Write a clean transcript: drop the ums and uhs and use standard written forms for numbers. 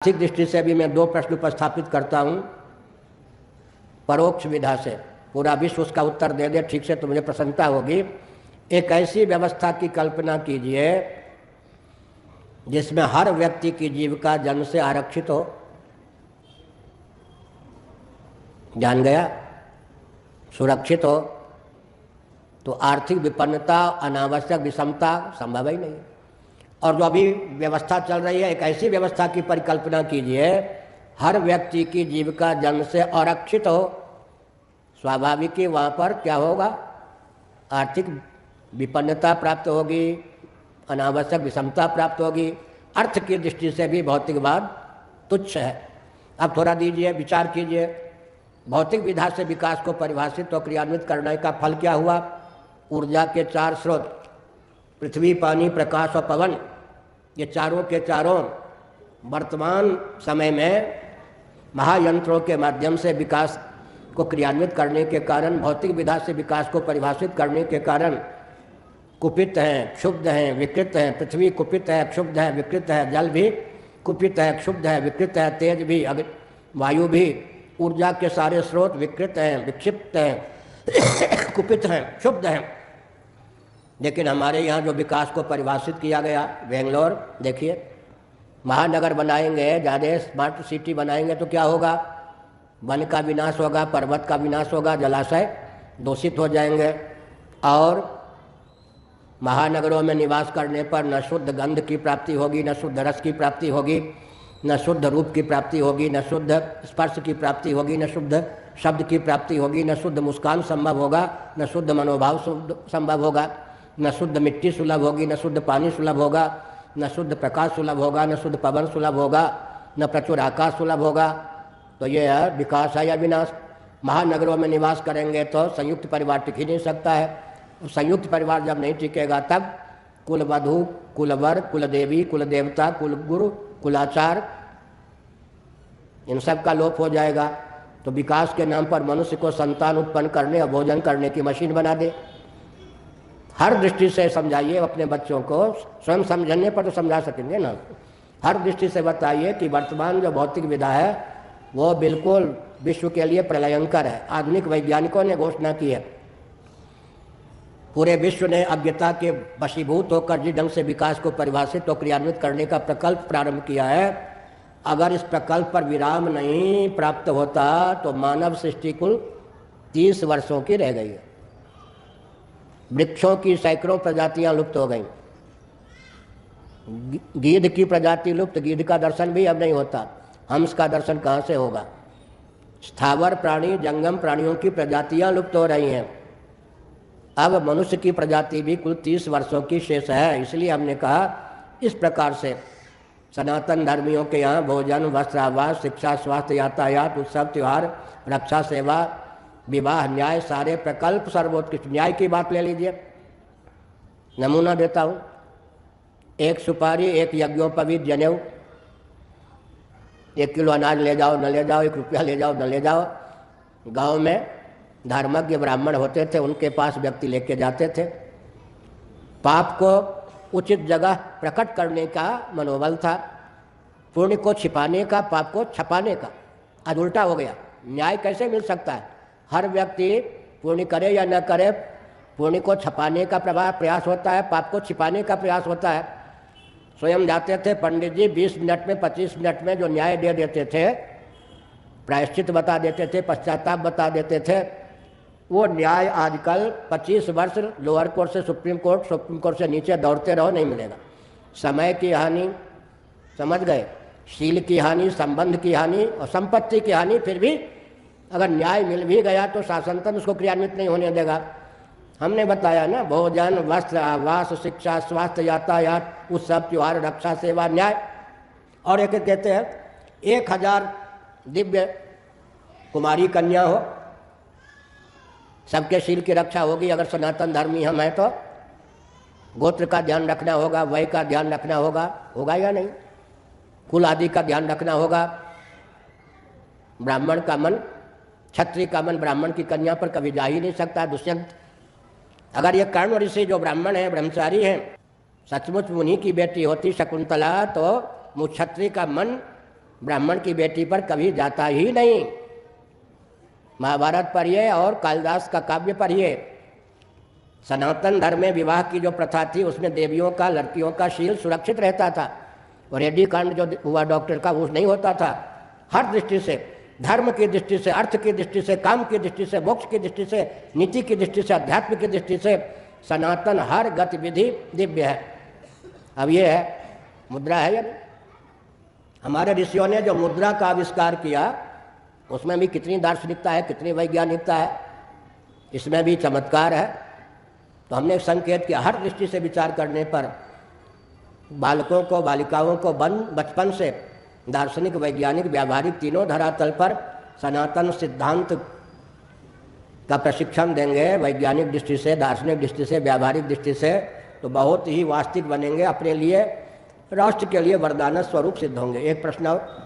आर्थिक दृष्टि से भी मैं दो प्रश्न उपस्थापित करता हूँ परोक्ष विधा से। पूरा विश्व उसका उत्तर दे दे ठीक से तो मुझे प्रसन्नता होगी। एक ऐसी व्यवस्था की कल्पना कीजिए जिसमें हर व्यक्ति की जीविका जन्म से आरक्षित हो। जान गया, सुरक्षित हो, तो आर्थिक विपन्नता, अनावश्यक विषमता संभव ही नहीं। और जो अभी व्यवस्था चल रही है, एक ऐसी व्यवस्था की परिकल्पना कीजिए हर व्यक्ति की जीविका जन्म से आरक्षित हो। स्वाभाविक ही वहाँ पर क्या होगा, आर्थिक विपन्नता प्राप्त होगी, अनावश्यक विषमता प्राप्त होगी। अर्थ की दृष्टि से भी भौतिकवाद तुच्छ है। अब थोड़ा दीजिए, विचार कीजिए, भौतिक विधा से विकास को परिभाषित और क्रियान्वित करने का फल क्या हुआ। ऊर्जा के चार स्रोत, पृथ्वी, पानी, प्रकाश और पवन, ये चारों के चारों वर्तमान समय में महायंत्रों के माध्यम से विकास को क्रियान्वित करने के कारण, भौतिक विधा से विकास को परिभाषित करने के कारण कुपित हैं, क्षुब्ध हैं, विकृत हैं। पृथ्वी कुपित है, क्षुब्ध है, विकृत है। जल भी कुपित है, क्षुब्ध है, विकृत है। तेज भी, वायु भी, ऊर्जा के सारे स्रोत विकृत हैं, विक्षिप्त हैं, कुपित हैं, क्षुब्ध हैं। लेकिन हमारे यहाँ जो विकास को परिभाषित किया गया, बेंगलोर देखिए, महानगर बनाएंगे, ज़्यादा स्मार्ट सिटी बनाएंगे तो क्या होगा, वन का विनाश होगा, पर्वत का विनाश होगा, जलाशय दूषित हो जाएंगे। और महानगरों में निवास करने पर न शुद्ध गंध की प्राप्ति होगी, न शुद्ध रस की प्राप्ति होगी, न शुद्ध रूप की प्राप्ति होगी, न शुद्ध स्पर्श की प्राप्ति होगी, न शुद्ध शब्द की प्राप्ति होगी, न शुद्ध मुस्कान संभव होगा, न शुद्ध मनोभाव संभव होगा, न शुद्ध मिट्टी सुलभ होगी, न शुद्ध पानी सुलभ होगा, न शुद्ध प्रकाश सुलभ होगा, न शुद्ध पवन सुलभ होगा, न प्रचुर आकाश सुलभ होगा। तो ये है विकास है या विनाश। महानगरों में निवास करेंगे तो संयुक्त परिवार टिक ही नहीं सकता है। संयुक्त परिवार जब नहीं टिकेगा तब कुलवधू, कुलवर, कुलदेवी, कुलदेवता, कुलगुरु, कुलाचार, इन सब का लोप हो जाएगा। तो विकास के नाम पर मनुष्य को संतान उत्पन्न करने और भोजन करने की मशीन बना दे। हर दृष्टि से समझाइए अपने बच्चों को, स्वयं समझने पर तो समझा सकेंगे ना। हर दृष्टि से बताइए कि वर्तमान जो भौतिक विधा है वो बिल्कुल विश्व के लिए प्रलयंकर है। आधुनिक वैज्ञानिकों ने घोषणा की है, पूरे विश्व ने अज्ञता के वशीभूत होकर जिस ढंग से विकास को परिभाषित और क्रियान्वित करने का प्रकल्प प्रारंभ किया है, अगर इस प्रकल्प पर विराम नहीं प्राप्त होता तो मानव सृष्टि कुल 30 वर्षों की रह गई है। वृक्षों की सैकड़ों प्रजातियां लुप्त हो गईं। गीध की प्रजाति लुप्त, गीध का दर्शन भी अब नहीं होता। हंस का दर्शन कहाँ से होगा। स्थावर प्राणी, जंगम प्राणियों की प्रजातियां लुप्त हो रही हैं। अब मनुष्य की प्रजाति भी कुल 30 वर्षों की शेष है। इसलिए हमने कहा इस प्रकार से सनातन धर्मियों के यहाँ भोजन, वस्त्र, आवास, शिक्षा, स्वास्थ्य, यातायात, उत्सव, त्यौहार, रक्षा, सेवा, विवाह, न्याय, सारे प्रकल्प सर्वोत्कृष्ट। न्याय की बात ले लीजिए, नमूना देता हूँ। एक सुपारी, एक यज्ञोपवीत जनेऊ, 1 किलो अनाज ले जाओ न ले जाओ, 1 रुपया ले जाओ न ले जाओ। गांव में धर्मज्ञ ब्राह्मण होते थे, उनके पास व्यक्ति लेके जाते थे। पाप को उचित जगह प्रकट करने का मनोबल था, पुण्य को छिपाने का, पाप को छपाने का। आज उल्टा हो गया। न्याय कैसे मिल सकता है। हर व्यक्ति पुण्य करे या न करे, पुण्य को छपाने का प्रयास होता है, पाप को छिपाने का प्रयास होता है। स्वयं जाते थे पंडित जी, 20 मिनट में, 25 मिनट में जो न्याय दे देते थे, प्रायश्चित बता देते थे, पश्चाताप बता देते थे, वो न्याय आजकल 25 वर्ष लोअर कोर्ट से सुप्रीम कोर्ट से नीचे दौड़ते रहो, नहीं मिलेगा। समय की हानि, समझ गए, शील की हानि, संबंध की हानि और संपत्ति की हानि। फिर भी अगर न्याय मिल भी गया तो शासन तंत्र उसको क्रियान्वित नहीं होने देगा। हमने बताया ना, भोजन, वस्त्र, आवास, शिक्षा, स्वास्थ्य, यातायात, उत्सव, त्योहार, रक्षा, सेवा, न्याय। और एक कहते हैं 1000 दिव्य कुमारी कन्या हो, सबके शील की रक्षा होगी। अगर सनातन धर्मी हम हैं तो गोत्र का ध्यान रखना होगा, वय का ध्यान रखना होगा, होगा या नहीं, कुल आदि का ध्यान रखना होगा। ब्राह्मण का मन, क्षत्रिय का मन ब्राह्मण की कन्या पर कभी जा ही नहीं सकता। दुष्यंत, अगर ये कर्ण ऋषि जो ब्राह्मण हैं, ब्रह्मचारी हैं, सचमुच मुनि की बेटी होती शकुंतला, तो क्षत्रिय का मन ब्राह्मण की बेटी पर कभी जाता ही नहीं। महाभारत पढ़िए और कालिदास का काव्य पढ़िए। सनातन धर्म में विवाह की जो प्रथा थी उसमें देवियों का, लड़कियों का शील सुरक्षित रहता था। और रेड्डी कांड जो हुआ डॉक्टर का, वो नहीं होता था। हर दृष्टि से, धर्म की दृष्टि से, अर्थ की दृष्टि से, काम की दृष्टि से, मोक्ष की दृष्टि से, नीति की दृष्टि से, अध्यात्म की दृष्टि से सनातन हर गतिविधि दिव्य है। अब ये है, मुद्रा है या नहीं? हमारे ऋषियों ने जो मुद्रा का आविष्कार किया उसमें भी कितनी दार्शनिकता है, कितनी वैज्ञानिकता है, इसमें भी चमत्कार है। तो हमने संकेत किया, हर दृष्टि से विचार करने पर बालकों को, बालिकाओं को बचपन से दार्शनिक, वैज्ञानिक, व्यावहारिक तीनों धरातल पर सनातन सिद्धांत का प्रशिक्षण देंगे। वैज्ञानिक दृष्टि से, दार्शनिक दृष्टि से, व्यावहारिक दृष्टि से, तो बहुत ही वास्तविक बनेंगे। अपने लिए, राष्ट्र के लिए वरदान स्वरूप सिद्ध होंगे। एक प्रश्न और।